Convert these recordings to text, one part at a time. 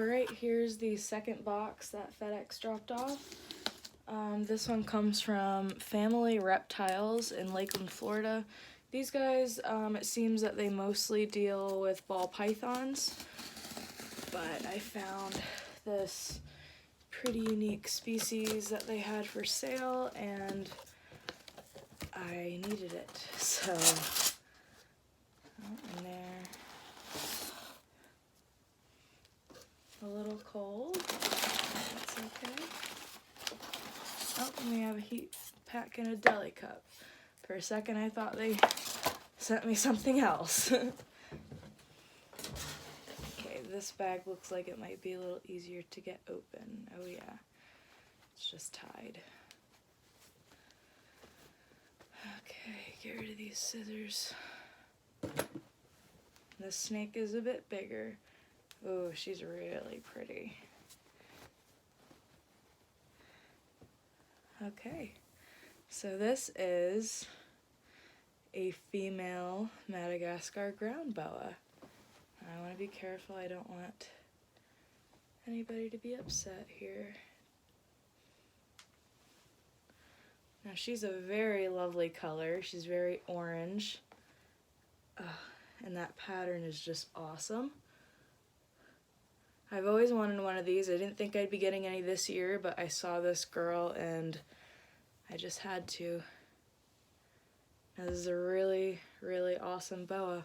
Alright, here's the second box that FedEx dropped off. This one comes from Family Reptiles in Lakeland, Florida. These guys, it seems that they mostly deal with ball pythons, but I found this pretty unique species that they had for sale, and I needed it, so, in there, a little cold, that's okay. Oh, and we have a heat pack and a deli cup. For a second I thought they sent me something else. Okay, this bag looks like it might be a little easier to get open. Oh yeah, it's just tied. Okay, get rid of these scissors. This snake is a bit bigger. Oh, she's really pretty. Okay, so this is a female Madagascar ground boa. I want to be careful, I don't want anybody to be upset here. Now she's a very lovely color, she's very orange, and that pattern is just awesome. I've always wanted one of these. I didn't think I'd be getting any this year, but I saw this girl and I just had to. Now, this is a really, really awesome boa.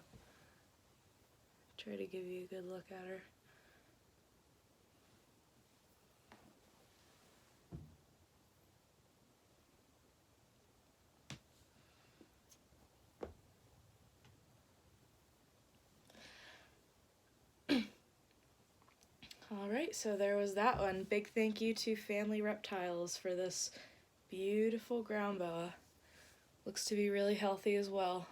Try to give you a good look at her. Alright, so there was that one. Big thank you to Family Reptiles for this beautiful ground boa. Looks to be really healthy as well.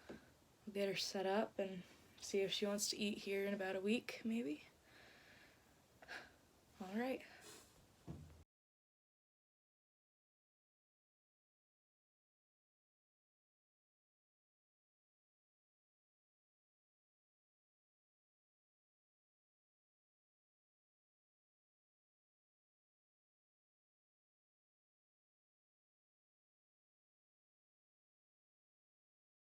We'll get her set up and see if she wants to eat here in about a week, maybe. Alright.